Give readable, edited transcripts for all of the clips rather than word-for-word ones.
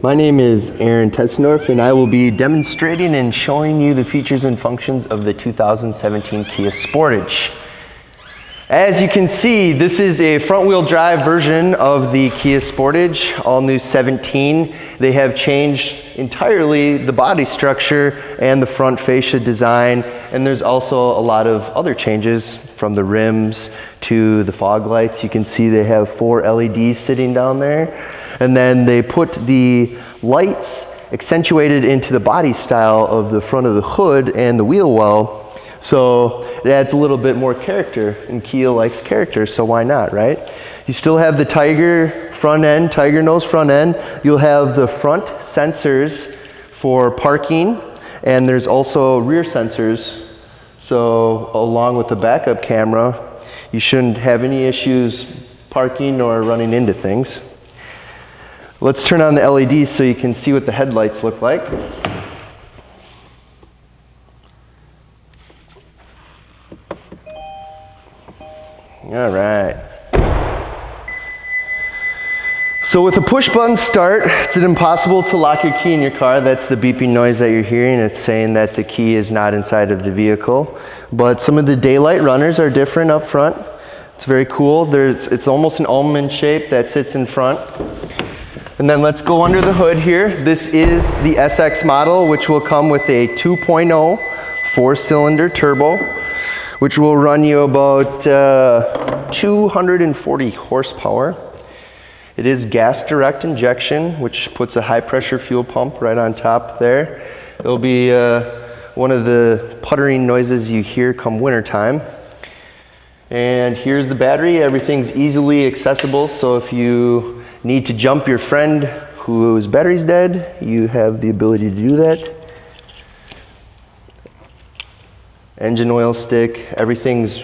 My name is Aaron Tessendorf, and I will be demonstrating and showing you the features and functions of the 2017 Kia Sportage. As you can see, this is a front-wheel drive version of the Kia Sportage, all new 17. They have changed entirely the body structure and the front fascia design, and there's also a lot of other changes from the rims to the fog lights. You can see they have 4 LEDs sitting down there. And then they put the lights accentuated into the body style of the front of the hood and the wheel well. So it adds a little bit more character, and Kia likes character, so why not, right? You still have the Tiger front end, Tiger nose front end. You'll have the front sensors for parking, and there's also rear sensors. So along with the backup camera, you shouldn't have any issues parking or running into things. Let's turn on the LEDs so you can see what the headlights look like. All right. So with a push button start, it's impossible to lock your key in your car. That's the beeping noise that you're hearing. It's saying that the key is not inside of the vehicle. But some of the daylight runners are different up front. It's very cool. It's almost an almond shape that sits in front. And then let's go under the hood here. This is the SX model, which will come with a 2.0 4-cylinder turbo, which will run you about 240 horsepower. It is gas direct injection, which puts a high pressure fuel pump right on top there. It'll be one of the puttering noises you hear come wintertime. And here's the battery. Everything's easily accessible, so if you need to jump your friend whose battery's dead, you have the ability to do that. Engine oil stick, everything's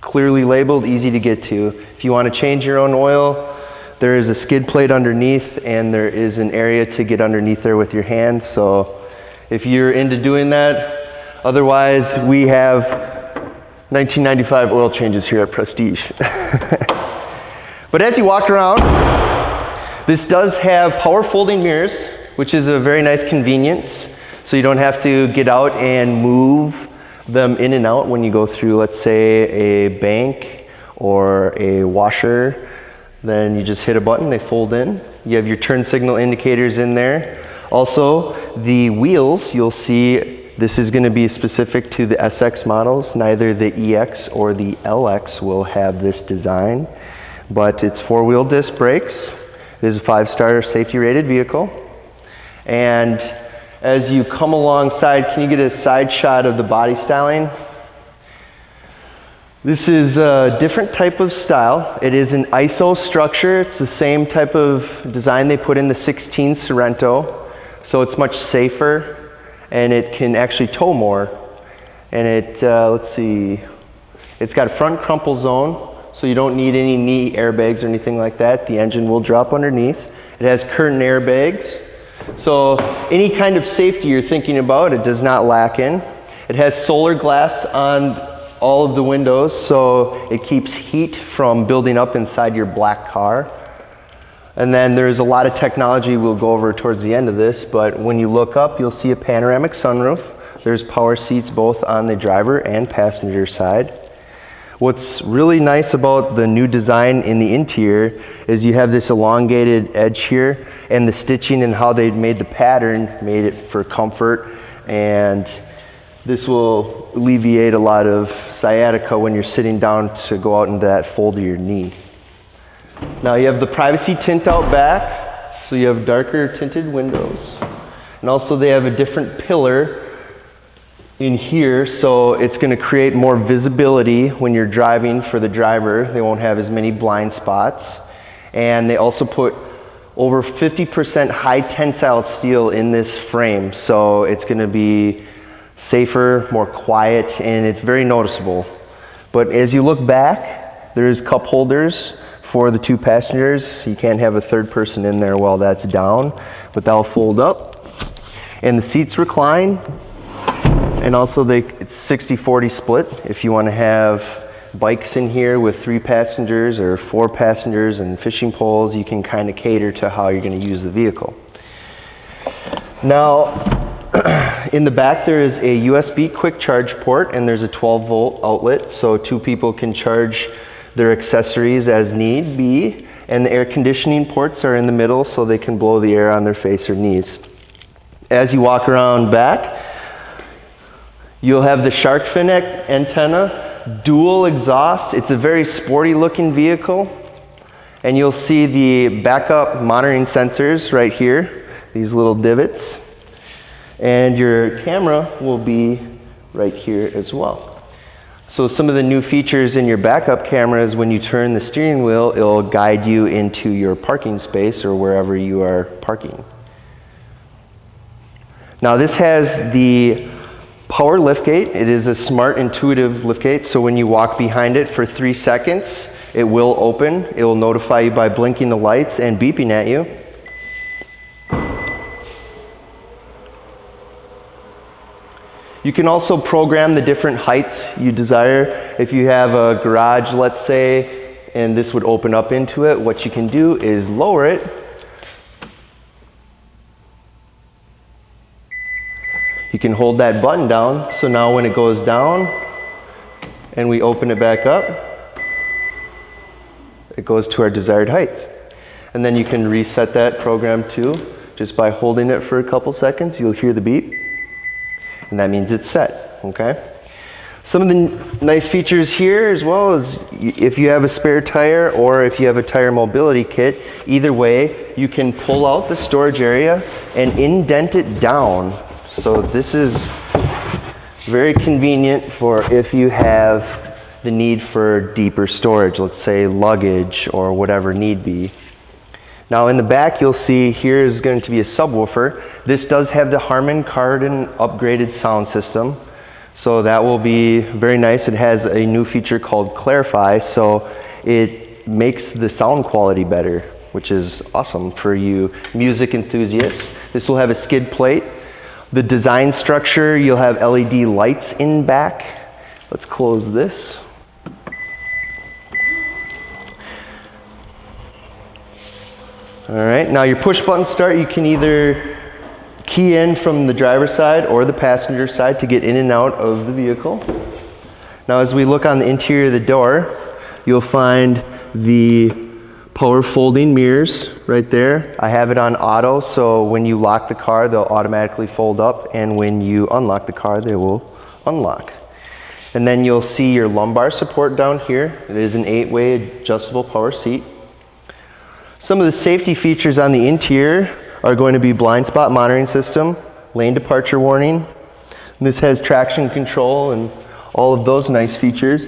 clearly labeled, easy to get to. If you want to change your own oil, there is a skid plate underneath, and there is an area to get underneath there with your hands. So if you're into doing that, otherwise we have 1995 oil changes here at Prestige. But as you walk around, this does have power folding mirrors, which is a very nice convenience. So you don't have to get out and move them in and out when you go through, let's say, a bank or a washer. Then you just hit a button, they fold in. You have your turn signal indicators in there. Also, the wheels, you'll see this is going to be specific to the SX models. Neither the EX or the LX will have this design, but it's 4-wheel disc brakes. It is a 5-star safety rated vehicle. And as you come alongside, can you get a side shot of the body styling? This is a different type of style. It is an ISO structure. It's the same type of design they put in the 16 Sorento. So it's much safer, and it can actually tow more. And it, let's see, it's got a front crumple zone, so you don't need any knee airbags or anything like that. The engine will drop underneath. It has curtain airbags. So any kind of safety you're thinking about, it does not lack in. It has solar glass on all of the windows, so it keeps heat from building up inside your black car. And then there's a lot of technology we'll go over towards the end of this, but when you look up, you'll see a panoramic sunroof. There's power seats both on the driver and passenger side. What's really nice about the new design in the interior is you have this elongated edge here, and the stitching and how they made the pattern made it for comfort, and this will alleviate a lot of sciatica when you're sitting down to go out into that fold of your knee. Now you have the privacy tint out back, so you have darker tinted windows, and also they have a different pillar in here, so it's going to create more visibility when you're driving for the driver. They won't have as many blind spots. And they also put over 50% high tensile steel in this frame, so it's going to be safer, more quiet, and it's very noticeable. But as you look back, there's cup holders for the 2 passengers. You can't have a third person in there while that's down, but that'll fold up. And the seats recline. And also it's 60-40 split. If you want to have bikes in here with 3 passengers or 4 passengers and fishing poles, you can kind of cater to how you're going to use the vehicle. Now, in the back there is a USB quick charge port and there's a 12-volt outlet, so two people can charge their accessories as need be. And the air conditioning ports are in the middle so they can blow the air on their face or knees. As you walk around back, you'll have the shark fin antenna, dual exhaust. It's a very sporty looking vehicle. And you'll see the backup monitoring sensors right here, these little divots. And your camera will be right here as well. So some of the new features in your backup camera is when you turn the steering wheel, it'll guide you into your parking space or wherever you are parking. Now this has the power liftgate. It is a smart, intuitive liftgate, so when you walk behind it for 3 seconds, it will open. It will notify you by blinking the lights and beeping at you. You can also program the different heights you desire. If you have a garage, let's say, and this would open up into it, what you can do is lower it. You can hold that button down, so now when it goes down and we open it back up, it goes to our desired height. And then you can reset that program too, just by holding it for a couple seconds. You'll hear the beep. And that means it's set, okay? Some of the nice features here as well is if you have a spare tire or if you have a tire mobility kit, either way, you can pull out the storage area and indent it down. So this is very convenient for if you have the need for deeper storage, let's say luggage or whatever need be. Now in the back you'll see here is going to be a subwoofer. This does have the Harman Kardon upgraded sound system, so that will be very nice. It has a new feature called Clarify, so it makes the sound quality better, which is awesome for you music enthusiasts. This will have a skid plate. The design structure, you'll have LED lights in back. Let's close this. All right, now your push button start, you can either key in from the driver's side or the passenger side to get in and out of the vehicle. Now as we look on the interior of the door, you'll find the power folding mirrors right there. I have it on auto, so when you lock the car, they'll automatically fold up, and when you unlock the car, they will unlock. And then you'll see your lumbar support down here. It is an 8-way adjustable power seat. Some of the safety features on the interior are going to be blind spot monitoring system, lane departure warning. And this has traction control and all of those nice features.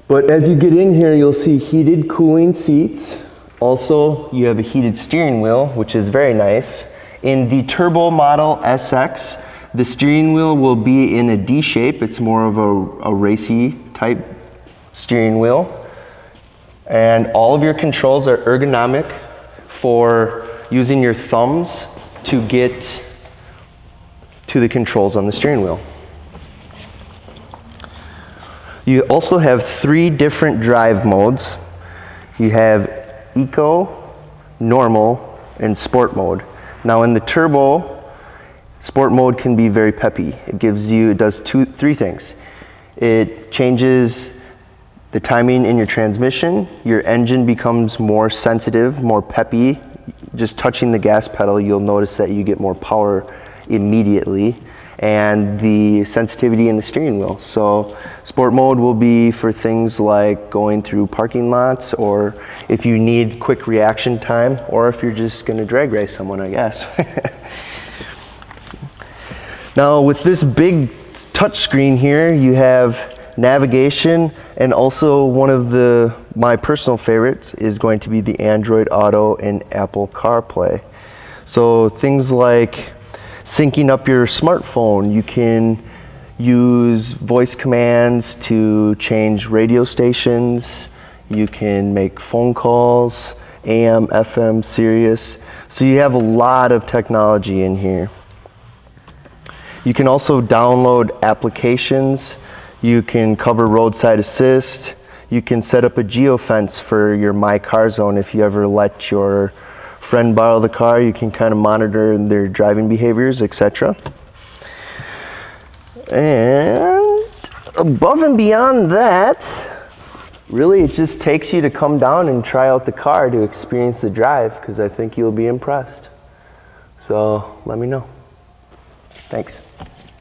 But as you get in here, you'll see heated cooling seats. Also, you have a heated steering wheel, which is very nice. In the turbo model SX, the steering wheel will be in a D shape. It's more of a racy type steering wheel. And all of your controls are ergonomic for using your thumbs to get to the controls on the steering wheel. You also have 3 different drive modes. You have Eco, Normal, and Sport mode. Now in the turbo, Sport mode can be very peppy. It does 3 things. It changes the timing in your transmission. Your engine becomes more sensitive, more peppy. Just touching the gas pedal, you'll notice that you get more power immediately. And the sensitivity in the steering wheel. So sport mode will be for things like going through parking lots, or if you need quick reaction time, or if you're just gonna drag race someone, I guess. Now with this big touch screen here, you have navigation, and also one of my personal favorites is going to be the Android Auto and Apple CarPlay. So things like syncing up your smartphone, you can use voice commands to change radio stations, you can make phone calls, AM, FM, Sirius. So you have a lot of technology in here. You can also download applications. You can cover roadside assist. You can set up a geofence for your My Car Zone if you ever let your friend borrow the car, you can kind of monitor their driving behaviors, etc. And above and beyond that, really it just takes you to come down and try out the car to experience the drive, because I think you'll be impressed. So let me know. Thanks.